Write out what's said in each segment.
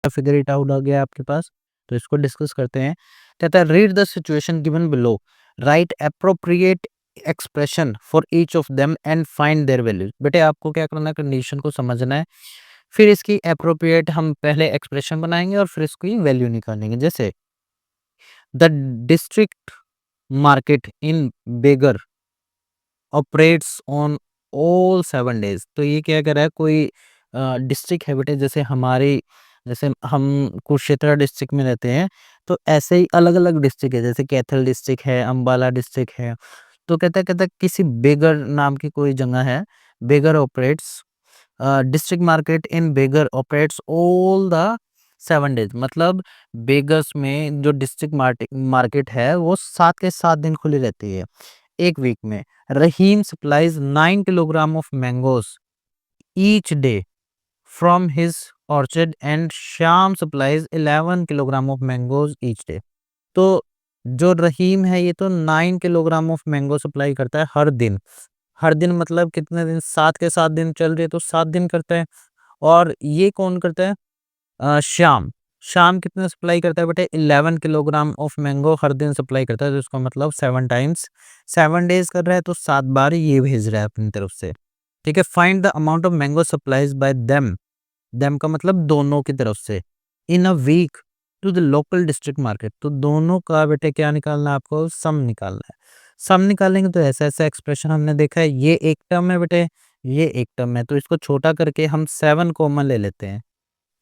Figure it out आ गया आपके पास, तो इसको डिस्कस करते हैं। कहता है read the situation given below, right appropriate expression for each of them and find there values. बेटे आपको क्या करना है, कंडीशन को समझना है, फिर इसकी एप्रोप्रिएट हम पहले एक्सप्रेशन बनाएंगे और फिर इसकी वैल्यू निकालेंगे। जैसे the district market in beggar operates on all 7 days. तो ये क्या कर रहा है, कोई डिस्ट्रिक्ट है बेटे, जैसे हमारी, जैसे हम कुरुक्षेत्र डिस्ट्रिक्ट में रहते हैं, तो ऐसे ही अलग-अलग डिस्ट्रिक्ट है, जैसे कैथल डिस्ट्रिक्ट है, अंबाला डिस्ट्रिक्ट है। तो कहता है किसी बेगर नाम की कोई जगह है, beggar operates district market in beggar operates all the 7 days. मतलब बेगर्स में जो डिस्ट्रिक्ट मार्केट है वो 7 के 7 दिन खुली रहती है एक वीक में। Rahim supplies 9 kilogram of mangoes each day from his orchard and Shyam supplies 11 kilogram of mangoes each day. तो जो रहीम है ये तो 9 किलोग्राम ऑफ मैंगो सप्लाई करता है हर दिन। हर दिन मतलब कितने दिन, 7 के 7 दिन चल रही है तो 7 दिन करता है। और ये कौन करता है, श्याम। श्याम कितने सप्लाई करता है बेटे, 11 किलोग्राम ऑफ मैंगो हर दिन सप्लाई करता है, तो इसका मतलब 7 टाइम्स 7 डेज कर रहा है, तो 7 बार ये भेज रहा है अपनी तरफ से। ठीक है, find the amount of mango supplies by them. Them का मतलब दोनों की तरफ से, in a week to the local district market. तो दोनों का बेटे क्या निकालना है, आपको सम निकालना है। सम निकालेंगे तो ऐसा ऐसा एक्सप्रेशन हमने देखा है, ये एक टर्म है बेटे, ये एक टर्म है, तो इसको छोटा करके हम 7 कॉमन ले लेते हैं।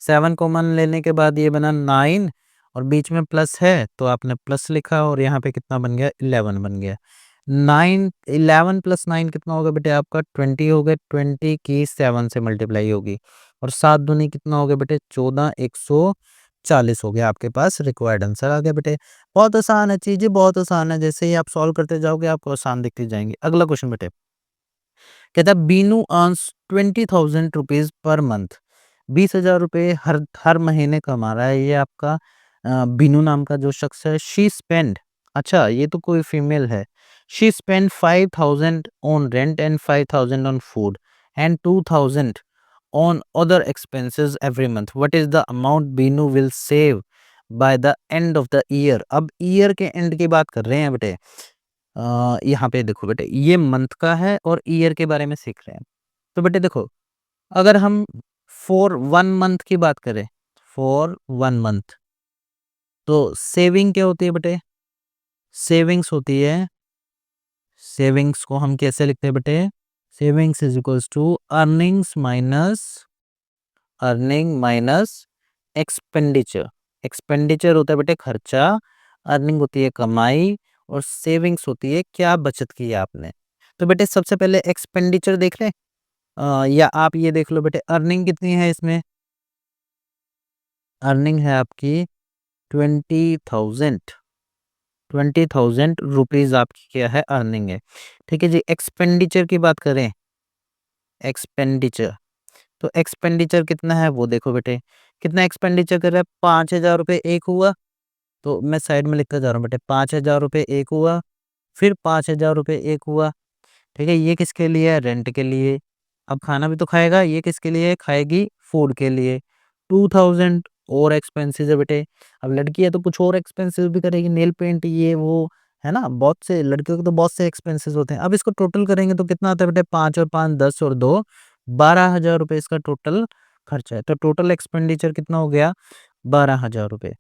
7 कॉमन लेने के बाद ये बना 9 और बीच में प्लस है तो आपने प्लस लिखा और यहाँ पे कितना बन गया, 11 बन गया। 9 11 प्लस 9 कितना होगा बेटे आपका, 20 हो गया। 20 की 7 से मल्टीप्लाई होगी और 7 दूनी कितना हो गया बेटे, 14, 140 हो गया। आपके पास रिक्वायर्ड आंसर आ गया बेटे। बहुत आसान है, चीजें बहुत आसान है, जैसे ही आप सॉल्व करते जाओगे आपको आसान दिखती जाएंगी। अगला क्वेश्चन बेटे, कहता है Binu earns 20,000 rupees per month. 20,000 रुपये हर हर महीने कमा रहा है ये आपका बीनू नाम का जो शख्स है। शी स्पेंड, अच्छा ये तो कोई फीमेल है। She spend 5,000 on rent and 5,000 on food and 2,000 on other expenses every month. What is the amount Binu will save by the end of the year. अब ईयर के एंड की बात कर रहे हैं बेटे। यहाँ पे देखो बेटे, ये मंथ का है और ईयर के बारे में सीख रहे हैं। तो बेटे देखो, अगर हम फॉर 1 मंथ की बात करें, फॉर 1 मंथ, तो सेविंग क्या होती है बेटे, सेविंग्स होती है, सेविंग्स को हम कैसे लिखते हैं बेटे, savings is equals to earning minus expenditure. Expenditure होता है बेटे खर्चा, अर्निंग होती है कमाई, और सेविंग्स होती है क्या बचत की है आपने। तो बेटे सबसे पहले एक्सपेंडिचर देख लें, या आप ये देख लो बेटे, अर्निंग कितनी है इसमें, अर्निंग है आपकी 20,000। 20,000 रुपीज आपकी क्या है, अर्निंग है। ठीक है जी, एक्सपेंडिचर की बात करें, एक्सपेंडिचर, तो एक्सपेंडिचर कितना है वो देखो बेटे, कितना एक्सपेंडिचर कर रहा है, 5,000 रुपये एक हुआ। तो मैं साइड में लिखता जा रहा हूँ बेटे, 5,000 रुपये एक हुआ, फिर 5,000 रुपये एक हुआ। ठीक है, ये किसके लिए है, रेंट के लिए। अब खाना भी तो खाएगा, ये किसके लिए है, खाएगी फूड के लिए। 2,000 और एक्सपेंसेस है बेटे। अब लड़की है तो कुछ और एक्सपेंसेस भी करेगी, नेल पेंट ये वो, है ना, बहुत से लड़कियों के तो बहुत से एक्सपेंसेस होते हैं। अब इसको टोटल करेंगे तो कितना आता है बेटे, 5 और 5 10 और 2 12,000 रुपये इसका टोटल खर्चा है। तो टोटल एक्सपेंडिचर कितना हो गया, 12,000 रुपये।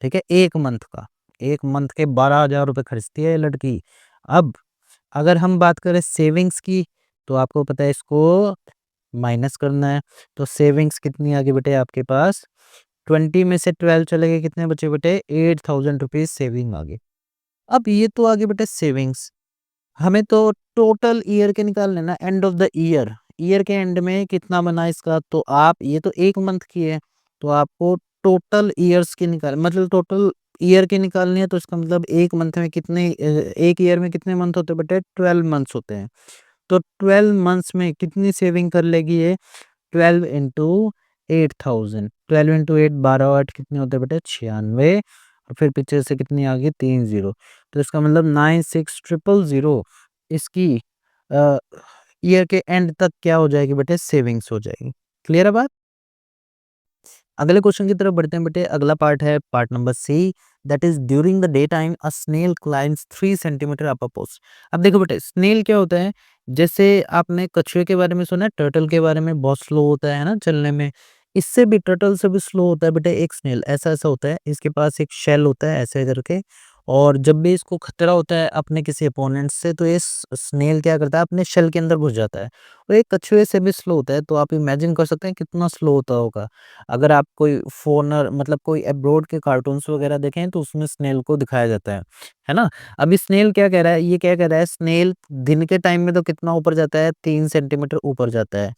ठीक है, एक मंथ का, एक मंथ के 12,000 रुपये खर्चती है ये लड़की। अब अगर हम बात करें सेविंग्स की, तो आपको पता है इसको माइनस करना है। तो सेविंग्स कितनी आ गई बेटे आपके पास, 20 में से 12 चले गए, कितने बचे बेटे, 8,000 रुपीज सेविंग आ गई। अब ये तो आ गई बेटे सेविंग्स, हमें तो टोटल ईयर के निकालने ना, end of the year, year के एंड में कितना बना इसका। तो आप ये तो एक मंथ की है, तो आपको टोटल ईयर्स की निकाल, मतलब टोटल ईयर की निकालनी है। तो इसका मतलब एक मंथ में कितने, एक ईयर में कितने मंथ होते हैं बेटे, 12 मंथ्स होते हैं। तो 12 मंथ्स में कितनी सेविंग कर लेगी ये, 12 इंटू 8,000, 12 इंटू 8 12 8 कितने होते हैं बेटे, 96। और फिर पीछे से कितनी आ गई, 3 जीरो। तो इसका मतलब 96,000 इसकी ईयर के एंड तक क्या हो जाएगी बेटे, सेविंग्स हो जाएगी। क्लियर है बात। अगले क्वेश्चन की तरफ बढ़ते हैं बेटे। अगला पार्ट है part number C, that is during the day time a snail climbs 3 centimetre up a post. अब देखो बेटे, स्नेल क्या होता है? जैसे आपने कछुए के बारे में सुना है, टर्टल के बारे में, बहुत स्लो होता है ना चलने में। इससे भी, टर्टल से भी स्लो होता है बेटे एक स्नेल। ऐसा होता है, इसके पास एक शेल होता है ऐसे करके, और जब भी इसको खतरा होता है अपने किसी अपोनेंट से, तो ये स्नेल क्या करता है, अपने शेल के अंदर घुस जाता है। और ये कछुए से भी स्लो होता है, तो आप इमेजिन कर सकते हैं कितना स्लो होता होगा। अगर आप कोई फ़ॉरेनर, मतलब कोई अब्रॉड के कार्टून्स वगैरह देखें, तो उसमें स्नेल को दिखाया जाता है ना? अभी स्नेल क्या कह रहा है, ये क्या कह रहा है, स्नेल दिन के टाइम में तो कितना ऊपर जाता है, 3 सेंटीमीटर ऊपर जाता है।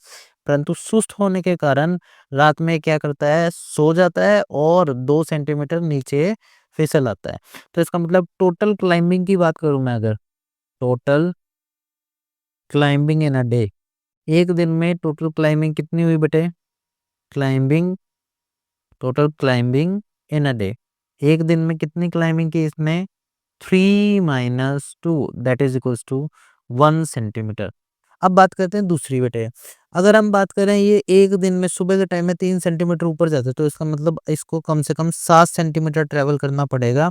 परंतु सुस्त होने के कारण रात में क्या करता है, सो जाता है और 2 सेंटीमीटर नीचे फिसल आता है। तो इसका मतलब टोटल क्लाइंबिंग की बात करूँ मैं अगर, total climbing in a day, एक दिन में टोटल क्लाइंबिंग कितनी हुई बेटे? Climbing, total climbing in a day, एक दिन में कितनी क्लाइंबिंग की इसने? 3 minus 2 that is equals to 1 centimetre. अब बात करते हैं दूसरी बेटे। अगर हम बात करें, ये एक दिन में सुबह के टाइम में 3 सेंटीमीटर ऊपर जाता है, तो इसका मतलब इसको कम से कम 7 सेंटीमीटर ट्रेवल करना पड़ेगा।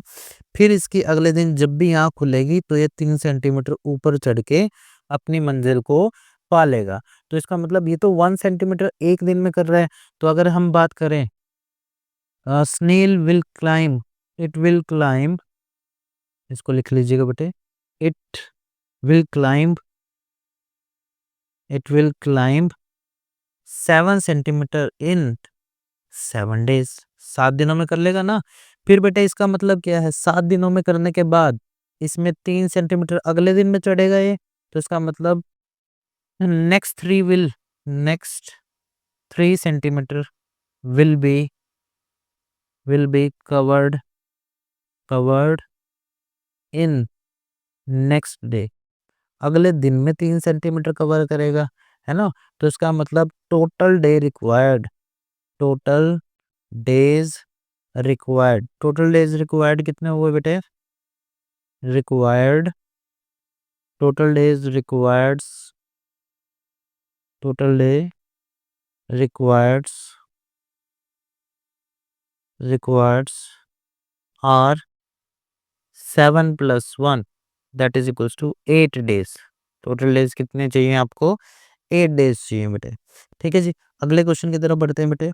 फिर इसकी अगले दिन जब भी आँख खुलेगी, तो ये 3 सेंटीमीटर ऊपर चढ़ के अपनी मंजिल को पा लेगा। तो इसका मतलब ये तो 1 सेंटीमीटर एक दिन में कर रहा है। तो अगर हम बात करें, snail will climb, it will climb, इसको लिख लीजिएगा बेटे, it will climb, it will climb 7 centimetre in 7 days, 7 दिनों में कर लेगा ना। फिर बेटे इसका मतलब क्या है, 7 दिनों में करने के बाद इसमें 3 सेंटीमीटर अगले दिन में चढ़ेगा ये। तो इसका मतलब next 3 will, next 3 centimetre will be, will be covered, covered in next day, अगले दिन में 3 सेंटीमीटर कवर करेगा, है ना? तो इसका मतलब total day required, total days required, total days required कितने हुए बेटे? Required, total days requireds, total day requireds, requireds are 7 plus 1 that is equals to 8 days. Total days कितने चाहिए आपको? 8 डेज चाहिए बेटे। ठीक है जी, अगले क्वेश्चन की तरफ बढ़ते हैं बेटे।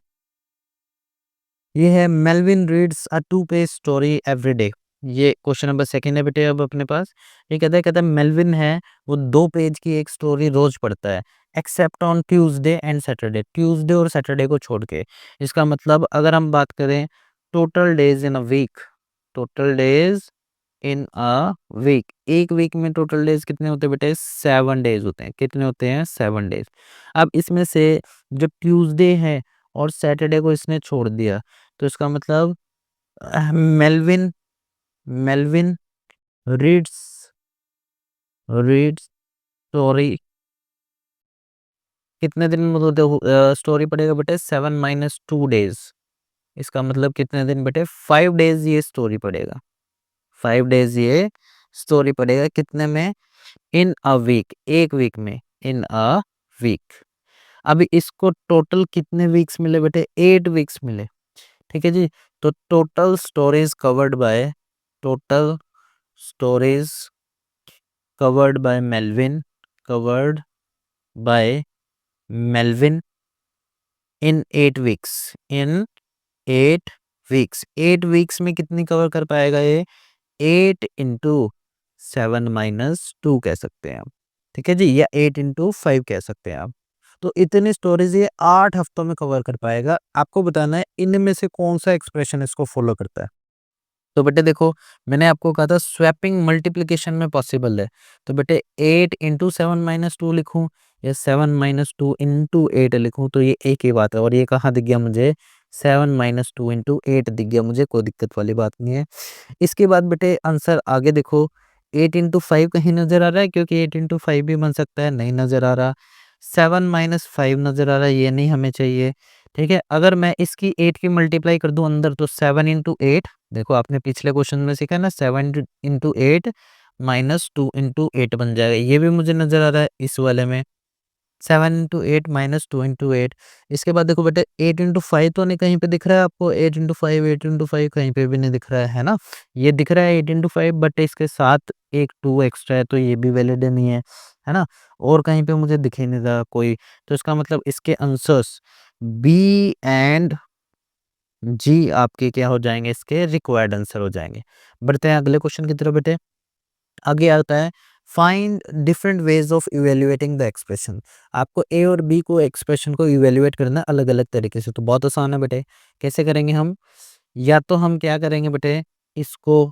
ये है मेल्विन रीड्स अ 2 पेज स्टोरी एवरी डे। ये क्वेश्चन नंबर सेकंड है बेटे अब अपने पास। ये कहता है मेल्विन है, वो 2 पेज की एक स्टोरी रोज पढ़ता है, except on Tuesday and Saturday, Tuesday और सैटरडे को छोड़ के। इसका मतलब अगर हम बात करें total days in a week, total days in a week, एक वीक में टोटल डेज कितने होते हैं बेटे? 7 डेज होते हैं। कितने होते हैं? 7 डेज। अब इसमें से जो ट्यूसडे है और सैटरडे को इसने छोड़ दिया, तो इसका मतलब Melvin, Melvin reads, reads story कितने दिन में स्टोरी पढ़ेगा बेटे? 7 माइनस 2 डेज। इसका मतलब कितने दिन बेटे? 5 डेज ये स्टोरी पढ़ेगा, 5 डेज ये स्टोरी पढ़ेगा। कितने में? इन अ वीक, एक वीक में, इन अ वीक। अभी इसको टोटल कितने वीक्स मिले बेटे? 8 वीक्स मिले। ठीक है जी। तो total storage covered by, total storage covered by Melvin, covered by Melvin in 8 weeks, in 8 weeks, 8 weeks में कितनी कवर कर पाएगा ये? 8 इंटू 7 माइनस 2 कह सकते हैं आप। ठीक है जी, या 8 इंटू 5 कह सकते हैं आप। तो इतनी स्टोरेज ये 8 हफ्तों में कवर कर पाएगा। आपको बताना है इनमें से कौन सा एक्सप्रेशन इसको फॉलो करता है। तो बेटे देखो, मैंने आपको कहा था स्वैपिंग मल्टीप्लिकेशन में पॉसिबल है। तो बेटे 8 इंटू 7 माइनस 2 लिखूं या 7 माइनस 2 इंटू 8 लिखूं, तो ये एक ही बात है। और ये कहाँ दिख गया मुझे? 7 माइनस 2 इंटू 8 दिख गया मुझे, कोई दिक्कत वाली बात नहीं है। इसके बाद बेटे आंसर आगे देखो, 8 इंटू 5 कहीं नज़र आ रहा है? क्योंकि 8 इंटू 5 भी बन सकता है, नहीं नज़र आ रहा। 7 माइनस 5 नज़र आ रहा है, ये नहीं हमें चाहिए। ठीक है, अगर मैं इसकी 8 की मल्टीप्लाई कर दूं अंदर, तो 7 इंटू 8, देखो आपने पिछले क्वेश्चन में सीखा है ना, 7 इंटू 8 माइनस 2 इंटू 8 बन जाएगा। ये भी मुझे नज़र आ रहा है इस वाले में। 7 इंटू 8 माइनस 2 इंटू 8। इसके बाद देखो बेटे 8 इंटू 5 तो नहीं कहीं पे दिख रहा है आपको, 8 इंटू 5 कहीं पे भी नहीं दिख रहा है ना? ये दिख रहा है 8 इंटू 5, बट इसके साथ एक 2 एक्स्ट्रा है, तो ये भी वैलिड नहीं है ना? और कहीं पे मुझे दिख ही नहीं रहा कोई, तो इसका मतलब इसके आंसर्स बी एंड जी आपके क्या हो जाएंगे, इसके रिक्वायर्ड आंसर हो जाएंगे। बढ़ते हैं अगले क्वेश्चन की तरफ बेटे। आगे आता है find different ways of evaluating the expression. आपको ए और बी को एक्सप्रेशन को इवेल्युएट करना अलग अलग तरीके से, तो बहुत आसान है बेटे। कैसे करेंगे हम? या तो हम क्या करेंगे बेटे, इसको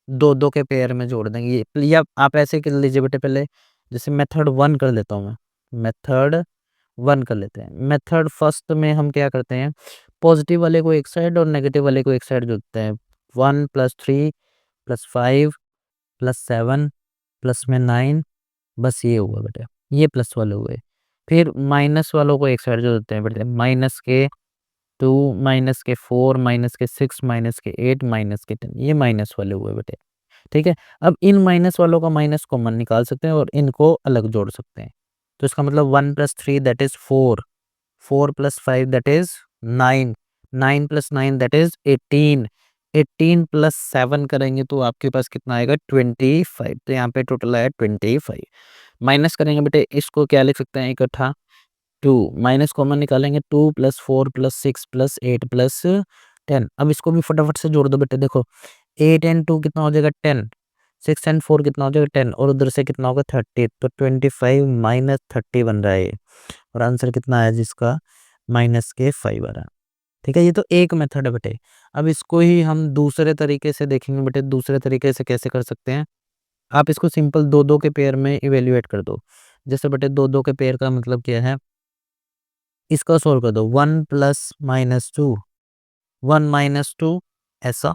दो दो के पेयर में जोड़ देंगे, या आप ऐसे कर लीजिए बेटे। पहले जैसे मेथड 1 कर लेता हूँ मैं, मेथड 1 कर लेते हैं। मेथड फर्स्ट में हम क्या करते हैं, पॉजिटिव वाले को एक साइड और नेगेटिव वाले को एक साइड जोड़ते हैं। 1 + 3 + 5 + 7 प्लस में 9, बस ये हुआ बेटा, ये प्लस वाले हुए। फिर माइनस वालों को एक साइड जोड़ते हैं बेटे, माइनस के 2 माइनस के 4 माइनस के 6 माइनस के 8 माइनस के 10, ये माइनस वाले हुए बेटे। ठीक है, अब इन माइनस वालों का माइनस कॉमन निकाल सकते हैं और इनको अलग जोड़ सकते हैं। तो इसका मतलब 1 + 3 that is 4, 4 + 5 that is 9, 9 + 9 that is 18, 18 + 7 करेंगे तो आपके पास कितना आएगा 25। तो यहाँ पे टोटल आया 25। माइनस करेंगे बेटे, इसको क्या लिख सकते हैं इकट्ठा 2, माइनस कॉमन निकालेंगे 2 + 4 + 6 + 8 + 10। अब इसको भी फटाफट से जोड़ दो बेटे। देखो 8 एंड 2 कितना हो जाएगा 10, 6 एंड 4 कितना हो जाएगा 10, और उधर से कितना होगा 30, तो 25 - 30 बन रहा है ये। और आंसर कितना आया जिसका, माइनस के 5 आ रहा है। ठीक है, ये तो एक मेथड है बेटे। अब इसको ही हम दूसरे तरीके से देखेंगे बेटे। दूसरे तरीके से कैसे कर सकते हैं, आप इसको सिंपल दो दो के पेयर में इवेल्युएट कर दो। जैसे बेटे दो दो के पेयर का मतलब क्या है, इसका सोल्व कर दो। 1 + -2, 1 - 2 ऐसा,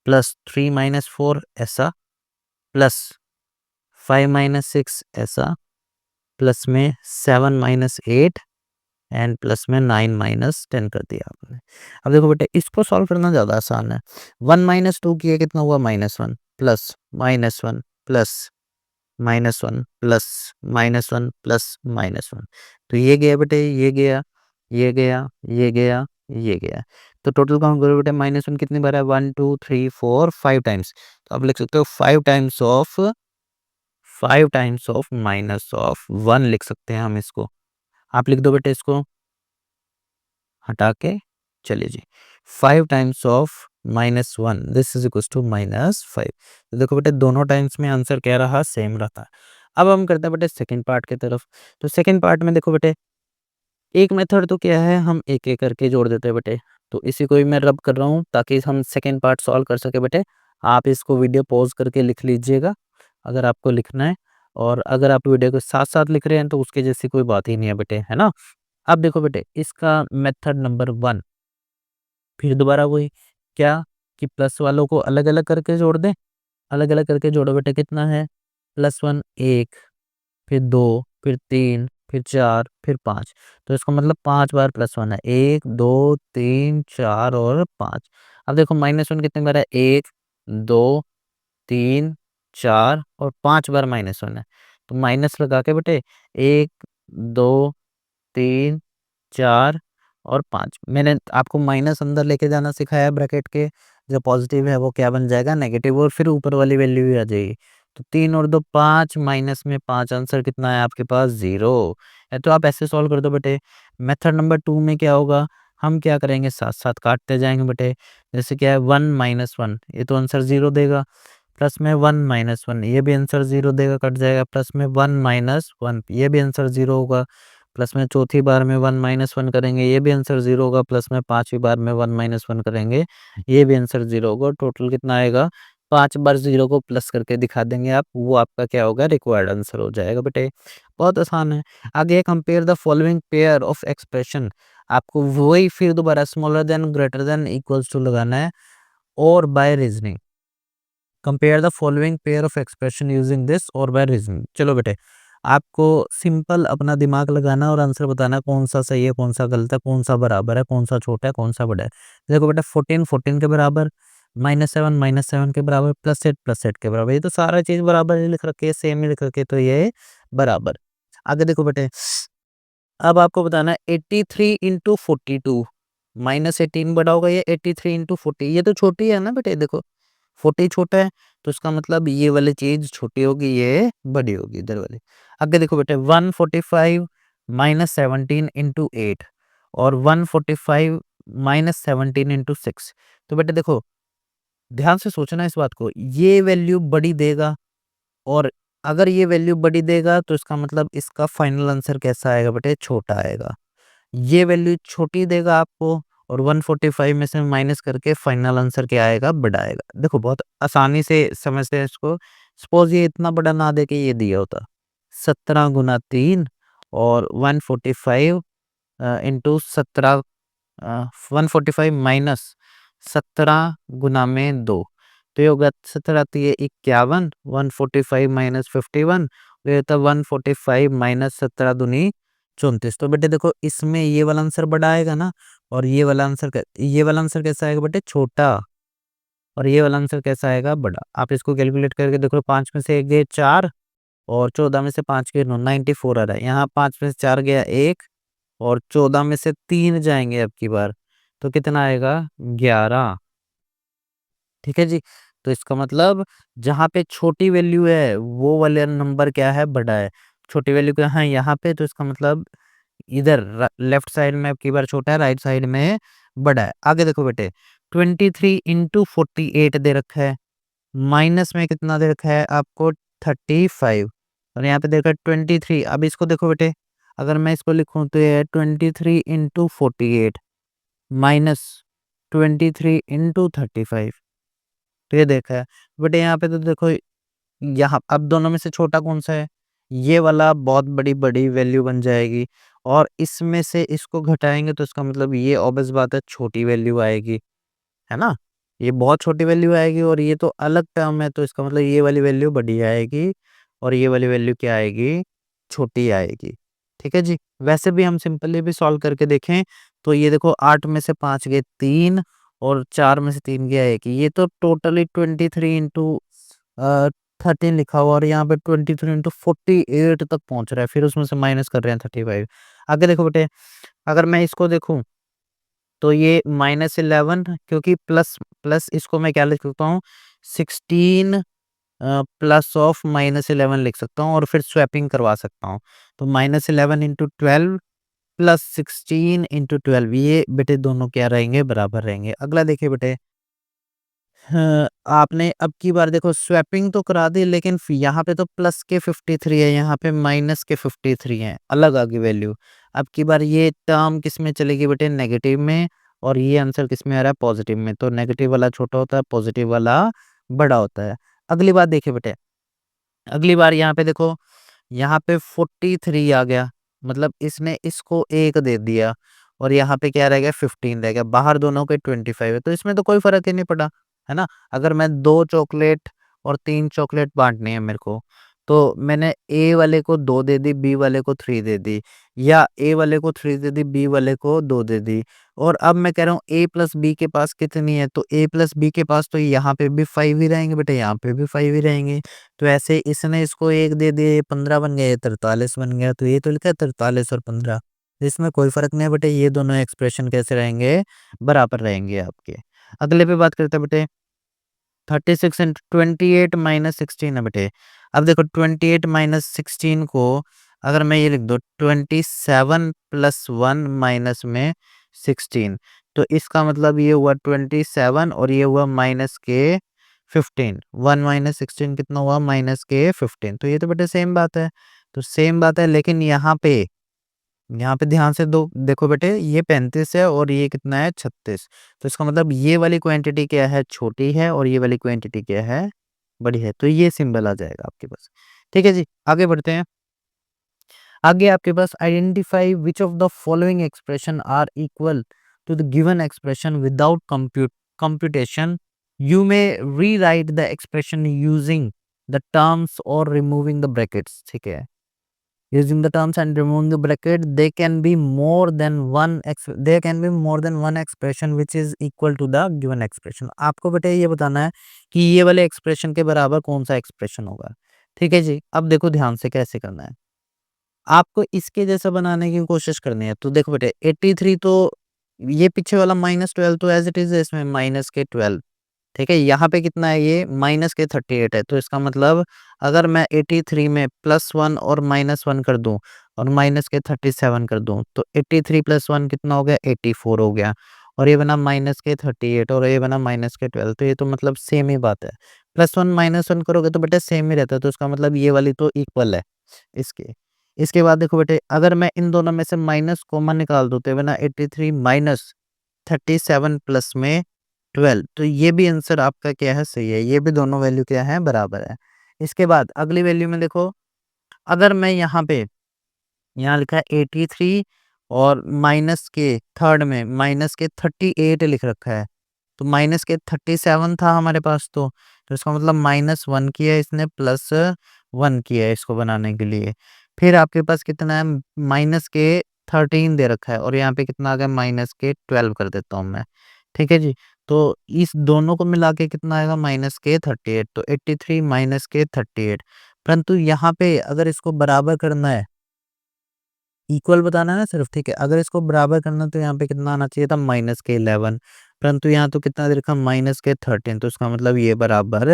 प्लस 3 - 4 ऐसा, प्लस 5 - 6 ऐसा, प्लस में 7 - 8 एंड प्लस में 9 - 10 कर दिया आपने। अब देखो बेटे इसको सॉल्व करना ज़्यादा आसान है। 1 - 2 किया कितना हुआ -1, प्लस -1 प्लस -1 प्लस -1 प्लस -1। तो ये गया बेटे, ये गया, ये गया, ये गया, ये गया। तो टोटल काउंट करो बेटे, -1 कितनी बार है, 1 2 3 4 5 टाइम्स। तो आप लिख सकते हो 5 टाइम्स ऑफ -1 लिख सकते हैं हम इसको। आप लिख दो बेटे इसको हटा के, चलिए जी 5 times of -1 this is equal to -5। तो देखो बेटे दोनों टाइम्स में आंसर क्या रहा, सेम रहता। अब हम करते हैं बेटे सेकंड पार्ट की तरफ। तो सेकंड पार्ट में देखो बेटे, एक मेथड तो क्या है, हम एक एक करके जोड़ देते हैं बेटे। तो इसी को ही मैं रब कर रहा हूँ ताकि हम सेकंड पार्ट सॉल्व कर सके बेटे। आप इसको वीडियो पॉज करके लिख लीजिएगा अगर आपको लिखना है, और अगर आप वीडियो के साथ साथ लिख रहे हैं तो उसके जैसी कोई बात ही नहीं है बेटे, है ना? अब देखो बेटे इसका मेथड नंबर 1, फिर दोबारा वही क्या, कि प्लस वालों को अलग अलग करके जोड़ दें। अलग अलग करके जोड़ो बेटे, कितना है, +1 1, फिर 2, फिर 3, फिर 4, फिर 5। तो इसका मतलब 5 बार +1 है, 1 2 3 4 और 5। अब देखो -1 कितनी बार है, 1 2 3 4 और 5 बार -1 है। तो माइनस लगा के बेटे 1 2 3 4 और 5, मैंने आपको माइनस अंदर लेके जाना सिखाया है ब्रैकेट के। जो पॉजिटिव है वो क्या बन जाएगा, नेगेटिव, और फिर ऊपर वाली वैल्यू भी आ जाएगी। तो 3 और 2 5, माइनस में 5, आंसर कितना है आपके पास 0 है। तो आप ऐसे सॉल्व कर दो बेटे। मेथड नंबर 2 में क्या होगा, हम क्या करेंगे, साथ साथ काटते जाएंगे बेटे। जैसे क्या है 1 - 1, ये तो आंसर 0 देगा। प्लस में 1 - 1, ये भी आंसर 0 देगा, कट जाएगा। प्लस में 1 - 1, ये भी आंसर 0 होगा। प्लस में चौथी बार में 1 - 1 करेंगे, ये भी आंसर 0 होगा। प्लस में पाँचवीं बार में 1 - 1 करेंगे, ये भी आंसर 0 होगा। टोटल कितना आएगा, 5 बार 0 को प्लस करके दिखा देंगे आप, वो आपका क्या होगा, रिक्वायर्ड आंसर हो जाएगा बेटे। बहुत आसान है। आगे compare the following pair of expression. आपको वही फिर दोबारा smaller than, greater than, equals to लगाना है, और by reasoning. Compare the following pair of expression using this और बाय रीजनिंग। चलो बेटे आपको सिंपल अपना दिमाग लगाना और आंसर बताना कौन सा सही है, कौन सा गलत है, कौन सा बराबर है, कौन सा छोटा है, कौन सा बड़ा है। देखो बेटा 14 14 के बराबर, -7 -7 के बराबर, +8 के बराबर, ये तो सारा चीज बराबर ही लिख रखी है, सेम ही लिख रखी है, तो ये बराबर। आगे देखो बेटे अब आपको बताना है 83 इंटू 42 -18 बड़ा होगा या 83 इंटू 40, ये तो छोटी है ना बेटे, देखो 40 छोटा है, तो इसका मतलब ये वाली चीज छोटी होगी, ये बड़ी होगी इधर वाली। आगे देखो बेटे 145 -17 इंटू 8 और 145 -17 इंटू 6। तो बेटे देखो ध्यान से सोचना इस बात को, ये वैल्यू बड़ी देगा, और अगर ये वैल्यू बड़ी देगा तो इसका मतलब इसका फाइनल आंसर कैसा आएगा बेटे, छोटा आएगा। ये वैल्यू छोटी देगा आपको, और 145 में से माइनस करके फाइनल आंसर क्या आएगा, बड़ा आएगा। देखो बहुत आसानी से समझते हैं इसको। सपोज ये इतना बड़ा ना दे के ये दिया होता 17 गुना 3 और 145 इंटू 17, 145 माइनस 17 गुना में 2, तो ये होगा 17 तिये 51, 145 माइनस 51, तो ये होता 145 माइनस 17 दूनी 34। तो बेटे देखो इसमें ये वाला आंसर बड़ा आएगा ना, और ये वाला आंसर कैसा आएगा बेटे, छोटा, और ये वाला आंसर कैसा आएगा, बड़ा। आप इसको कैलकुलेट करके देखो, 5 में से 1 गए 4 और 14 में से 5 गए 9, 94 आ रहा है। यहाँ 5 में से 4 गया 1 और 14 में से 3 जाएंगे अब की बार, तो कितना आएगा, 11। ठीक है जी। तो इसका मतलब जहाँ पे छोटी वैल्यू है वो वाला नंबर क्या है, बड़ा है। छोटी वैल्यू क्या है यहाँ पे, तो इसका मतलब इधर लेफ्ट साइड में अब की बार छोटा है, राइट साइड में बड़ा है। आगे देखो बेटे 23 इंटू 48 दे रखा है, माइनस में कितना दे रखा है आपको, 35, और यहाँ पे दे रखा है 23। अब इसको देखो बेटे, अगर मैं इसको लिखूं तो ये 23 इंटू 48 माइनस 23 इंटू 35, तो ये देखा है बट यहाँ पे तो देखो, यहाँ अब दोनों में से छोटा कौन सा है, ये वाला बहुत बड़ी बड़ी वैल्यू बन जाएगी, और इसमें से इसको घटाएंगे तो इसका मतलब ये ऑब्वियस बात है छोटी वैल्यू आएगी, है ना। ये बहुत छोटी वैल्यू आएगी, और ये तो अलग टर्म है, तो इसका मतलब ये वाली वैल्यू बड़ी आएगी और ये वाली वैल्यू क्या आएगी, छोटी आएगी। ठीक है जी। वैसे भी हम सिंपली भी सॉल्व करके देखें तो ये देखो 8 में से 5 गए 3 और 4 में से 3 गया 1, ये तो टोटली 23 इंटू 13 लिखा हुआ, और यहाँ पे 23 इंटू 48 तक पहुंच रहा है, फिर उसमें से माइनस कर रहे हैं 35। आगे देखो बेटे, अगर मैं इसको देखूं तो ये -11, क्योंकि प्लस प्लस इसको मैं क्या लिख सकता हूँ, 16 प्लस ऑफ -11 लिख सकता हूँ, और फिर स्वैपिंग करवा सकता हूँ। तो -11 इंटू 12 प्लस 16 इंटू 12, ये बेटे दोनों क्या रहेंगे, बराबर रहेंगे। अगला देखिए बेटे, हाँ, आपने अब की बार देखो स्वैपिंग तो करा दी, लेकिन यहाँ पे तो प्लस के 53 है, यहाँ पे माइनस के 53 है, अलग आ गई वैल्यू। अब की बार ये टर्म किस में चलेगी बेटे, नेगेटिव में, और ये आंसर किस में आ रहा है, पॉजिटिव में। तो नेगेटिव वाला छोटा होता है, पॉजिटिव वाला बड़ा होता है। अगली बात देखिए बेटे, अगली बार यहाँ पे देखो, यहाँ पे 43 आ गया, मतलब इसने इसको 1 दे दिया, और यहाँ पे क्या रह गया, 15 रह गया, बाहर दोनों के 25 है, तो इसमें तो कोई फर्क ही नहीं पड़ा, है ना। अगर मैं 2 चॉकलेट और 3 चॉकलेट बांटनी है मेरे को, तो मैंने ए वाले को 2 दे दी, बी वाले को 3 दे दी, या ए वाले को 3 दे दी, बी वाले को 2 दे दी, और अब मैं कह रहा हूँ ए प्लस बी के पास कितनी है, तो ए प्लस बी के पास तो यहाँ पे भी 5 ही रहेंगे बेटे, यहाँ पे भी 5 ही रहेंगे। तो ऐसे इसने इसको 1 दे दिए, 15 बन गए, 43 बन गया, तो ये तो लिखा है 43 और 15, इसमें कोई फर्क नहीं है बेटे, ये दोनों एक्सप्रेशन कैसे रहेंगे, बराबर रहेंगे आपके। अगले पे बात करते हैं बेटे, 36 इंटू 28 माइनस 16 है बेटे। अब देखो 28 माइनस 16 को अगर मैं ये लिख दो 27 प्लस 1 माइनस में 16, तो इसका मतलब ये हुआ 27 और ये हुआ माइनस के 15, 1 माइनस 16 कितना हुआ, माइनस के 15। तो ये तो बेटे सेम बात है, तो सेम बात है, लेकिन यहाँ पे ध्यान से दो देखो बेटे, ये 35 है और ये कितना है, 36। तो इसका मतलब ये वाली क्वांटिटी क्या है, छोटी है, और ये वाली क्वांटिटी क्या है, बड़ी है। तो ये सिंबल आ जाएगा आपके पास। ठीक है जी, आगे बढ़ते हैं। आगे आपके पास identify which of the following expression are equal to the given expression without computation. You may rewrite the expression using the terms और रिमूविंग द ब्रैकेट्स। ठीक है, using the terms and removing the bracket, there can be more than one expression which is equal to the given expression। आपको बेटे ये बताना है कि ये वाले एक्सप्रेशन के बराबर कौन सा एक्सप्रेशन होगा। ठीक है जी, अब देखो ध्यान से कैसे करना है। आपको इसके जैसा बनाने की कोशिश करनी है। तो देखो बेटे 83 तो ये पीछे वाला -12 तो एज़ इट इज़ है इसमें -12 ठीक है? यहाँ पे कितना है ये माइनस के 38 है। तो इसका मतलब अगर मैं 83 में +1 और -1 कर दूँ और माइनस के 37 कर दूँ तो 83 + 1 कितना हो गया 84 हो गया और ये बना माइनस के 38 और ये बना माइनस के 12 तो ये तो मतलब सेम ही बात है। +1 -1 करोगे तो बेटा सेम ही रहता है तो इसका मतलब ये वाली तो इक्वल है इसके। इसके बाद देखो बेटे अगर मैं इन दोनों में से माइनस कॉमन निकाल दूँ तो ये बना 83 माइनस 37 प्लस में 12 तो ये भी आंसर आपका क्या है सही है। ये भी दोनों वैल्यू क्या है बराबर है। इसके बाद अगली वैल्यू में देखो अगर मैं यहाँ लिखा है 83 और माइनस के थर्ड में माइनस के 38 लिख रखा है। तो माइनस के 37 था हमारे पास तो इसका मतलब -1 किया है इसने +1 किया है इसको बनाने के लिए। फिर आपके पास कितना है माइनस के 13 दे रखा है और यहाँ पे कितना आ गया माइनस के 12 कर देता हूँ मैं। ठीक है जी? तो इस दोनों को मिला के कितना आएगा माइनस के 38 तो 83 माइनस के 38 परंतु यहाँ पे अगर इसको बराबर करना है इक्वल बताना है ना सिर्फ ठीक है। अगर इसको बराबर करना तो यहाँ पे कितना आना चाहिए था माइनस के 11 परंतु यहाँ तो कितना दे रखा माइनस के 13 तो इसका मतलब ये बराबर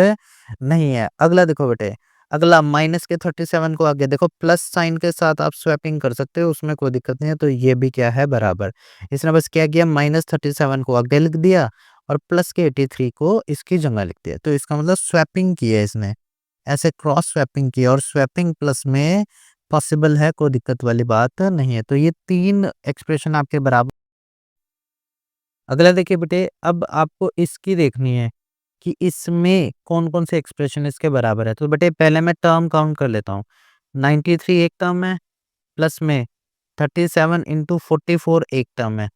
नहीं है। अगला देखो बेटे अगला माइनस के 37 को आगे देखो प्लस साइन के साथ आप स्वैपिंग कर सकते हो उसमें कोई दिक्कत नहीं है तो ये भी क्या है बराबर। इसने बस क्या किया -37 को आगे लिख दिया और प्लस के 83 को इसकी जगह लिख दिया तो इसका मतलब स्वैपिंग की है इसने ऐसे क्रॉस स्वैपिंग की और स्वैपिंग प्लस में पॉसिबल है, कोई दिक्कत वाली बात नहीं है। तो ये 3 एक्सप्रेशन आपके बराबर अगला देखिए बेटे अब आपको इसकी देखनी है कि इसमें कौन-कौन से एक्सप्रेशन इसके बराबर है। तो बेटे पहले मैं टर्म काउंट कर लेता हूँ। 93 एक टर्म है, प्लस में 37 इंटू 44 एक टर्म है।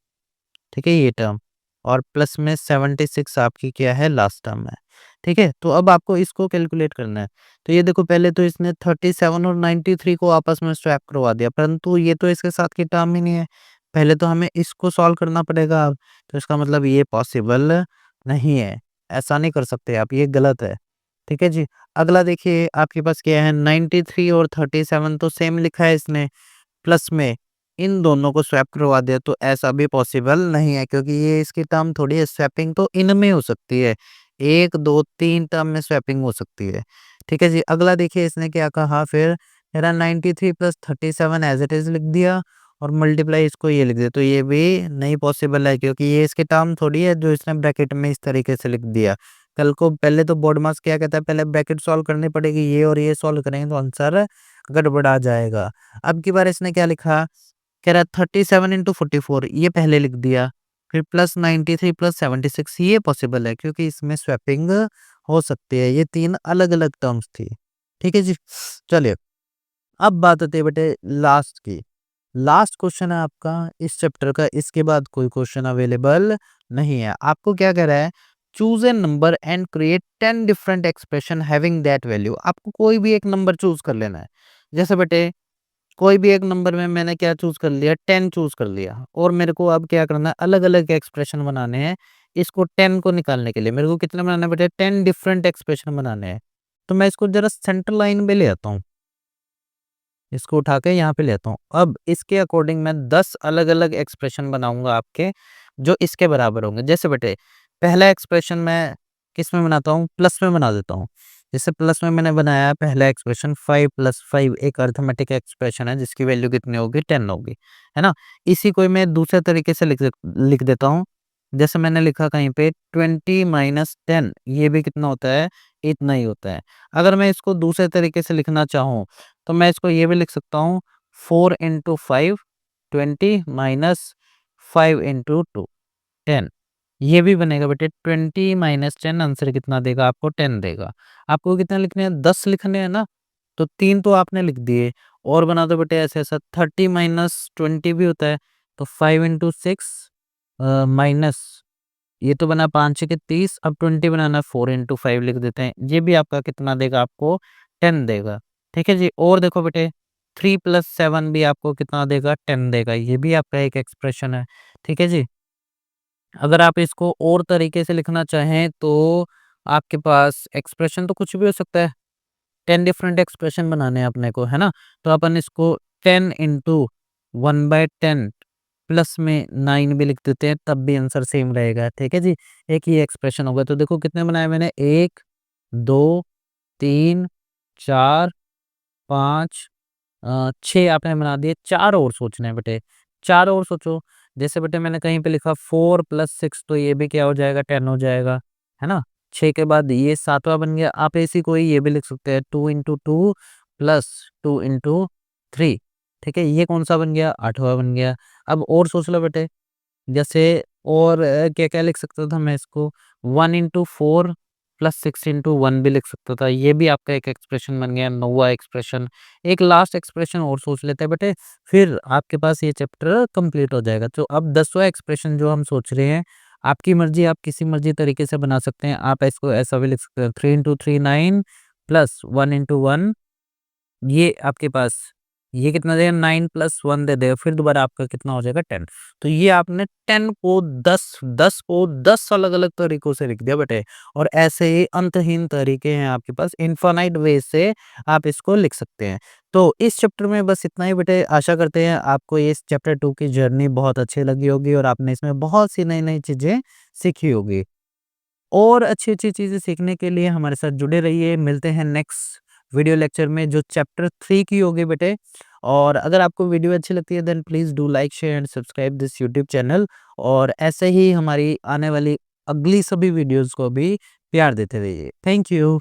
ठीक है ये टर्म और प्लस में 76 आपकी क्या है लास्ट टर्म है। ठीक है तो अब आपको इसको कैलकुलेट करना है। तो ये देखो पहले तो इसने 37 और 93 को आपस में स्वैप करवा दिया परंतु ये तो इसके साथ की टर्म ही नहीं है। पहले तो हमें इसको सॉल्व करना पड़ेगा अब तो इसका मतलब ये पॉसिबल नहीं है। ऐसा नहीं कर सकते आप ये गलत है। ठीक है जी अगला देखिए आपके पास क्या है 93 और 37 तो सेम लिखा है इसने प्लस में इन दोनों को स्वैप करवा दिया तो ऐसा भी पॉसिबल नहीं है क्योंकि ये इसकी टर्म थोड़ी है स्वैपिंग तो इनमें हो सकती है 1 2 3 टर्म में स्वैपिंग हो सकती है। ठीक है जी अगला देखिए इसने क्या कहा फिर मेरा 93 प्लस 37 एज इट इज लिख दिया और मल्टीप्लाई इसको ये लिख दिया तो ये भी नहीं पॉसिबल है क्योंकि ये इसकी टर्म थोड़ी है जो इसने ब्रैकेट में इस तरीके से लिख दिया। कल को पहले तो बोर्ड मार्क्स क्या कहता है पहले ब्रैकेट सॉल्व करनी पड़ेगी ये और ये सॉल्व करेंगे तो आंसर गड़बड़ा जाएगा। अब की बार इसने क्या लिखा कह रहा है 37 इंटू 44 ये पहले लिख दिया फिर प्लस 93 प्लस 76 ये पॉसिबल है क्योंकि इसमें स्वैपिंग हो सकती है ये 3 अलग अलग टर्म्स थी। ठीक है जी चलिए अब बात आती है बेटे लास्ट की। लास्ट क्वेश्चन है आपका इस चैप्टर का इसके बाद कोई क्वेश्चन अवेलेबल नहीं है। आपको क्या कह रहा है choose a number and create 10 different expression having that value. आपको कोई भी एक नंबर चूज कर लेना है। जैसे बेटे कोई भी एक नंबर में मैंने क्या चूज़ कर लिया 10 चूज़ कर लिया और मेरे को अब क्या करना है अलग-अलग एक्सप्रेशन बनाने हैं। इसको 10 को निकालने के लिए मेरे को कितने बनाने बेटे 10 डिफरेंट एक्सप्रेशन बनाने हैं। तो मैं इसको ज़रा सेंटर लाइन पे ले आता हूँ। इसको उठा के यहाँ पे ले आता हूँ। अब इसके अकॉर्डिंग मैं 10 अलग-अलग एक्सप्रेशन बनाऊँगा आपके जो इसके बराबर होंगे। जैसे बेटे पहला एक्सप्रेशन मैं किसमें बनाता हूँ प्लस में बना देता हूँ। जैसे प्लस में मैंने बनाया पहला एक्सप्रेशन 5 + 5 एक अरिथमेटिक एक्सप्रेशन है जिसकी वैल्यू कितनी होगी 10 होगी, है ना? इसी को मैं दूसरे तरीके से लिख देता हूँ। जैसे मैंने लिखा कहीं पे 20 - 10 ये भी कितना होता है? इतना ही होता है। अगर मैं इसको दूसरे तरीके से लिखना चाहूँ तो मैं इसको ये भी लिख सकता हूँ 4 × 5 20 माइनस 5 × 2 10 ये भी बनेगा बेटे 20 - 10 आंसर कितना देगा आपको 10 देगा। आपको कितना लिखने हैं 10 लिखने हैं ना तो 3 तो आपने लिख दिए और बना दो बेटे ऐसे ऐसा 30 - 20 भी होता है तो 5 × 6 माइनस ये तो बना 5 छके 30 अब 20 बनाना 4 × 5 लिख देते हैं। ये भी आपका कितना देगा आपको 10 देगा। ठीक है जी और देखो बेटे 3 + 7 भी आपको कितना देगा 10 देगा। ये भी आपका एक एक्सप्रेशन है। ठीक है जी। अगर आप इसको और तरीके से लिखना चाहें तो आपके पास एक्सप्रेशन तो कुछ भी हो सकता है। 10 डिफरेंट एक्सप्रेशन बनाने हैं अपने को, है ना? तो अपन इसको 10 इंटू 1/10 प्लस में 9 भी लिख देते हैं, तब भी आंसर सेम रहेगा। ठीक है जी, एक ही एक्सप्रेशन होगा। तो देखो कितने बनाए मैंने, 1, 2, 3, 4, 5, 6 आपने बना दिए। 4 और सोचने हैं बेटे, 4 और सोचो। जैसे बेटे मैंने कहीं पे लिखा 4 + 6, तो ये भी क्या हो जाएगा, 10 हो जाएगा, है ना। 6 के बाद ये 7वां बन गया। आप ऐसी कोई ये भी लिख सकते हैं, 2 × 2 + 2 × 3। ठीक है, ये कौन सा बन गया, 8वां बन गया। अब और सोच लो बेटे, जैसे और क्या-क्या लिख सकता था मैं इसको, 1 × 4 + 6 × 1 भी लिख सकता था। ये भी आपका एक एक्सप्रेशन बन गया, 9वां एक्सप्रेशन। एक लास्ट एक्सप्रेशन और सोच लेते हैं बेटे, फिर आपके पास ये चैप्टर कंप्लीट हो जाएगा। तो अब 10वां एक्सप्रेशन जो हम सोच रहे हैं, आपकी मर्ज़ी, आप किसी मर्ज़ी तरीके से बना सकते हैं। आप इसको ऐसा भी लिख सकते हैं, 3 × 3 9 + 1 × 1, ये आपके पास ये कितना देगा, 9 + 1 दे देगा, फिर दोबारा आपका कितना हो जाएगा, 10। तो ये आपने 10 को 10 को 10 अलग-अलग तरीकों से लिख दिया बेटे। और ऐसे ही अंतहीन तरीके हैं आपके पास, इनफाइनाइट वे से आप इसको लिख सकते हैं। तो इस चैप्टर में बस इतना ही बेटे। आशा करते हैं आपको ये इस चैप्टर 2 की जर्नी बहुत अच्छी लगी होगी और आपने इसमें बहुत सी नई-नई चीज़ें सीखी होगी। और अच्छी-अच्छी चीज़ें सीखने के लिए हमारे साथ जुड़े रहिए। मिलते हैं नेक्स्ट वीडियो लेक्चर में, जो चैप्टर 3 की होगी बेटे। और अगर आपको वीडियो अच्छी लगती है, then please do like, share and subscribe this YouTube channel. और ऐसे ही हमारी आने वाली अगली सभी वीडियोज़ को भी प्यार देते रहिए। Thank you.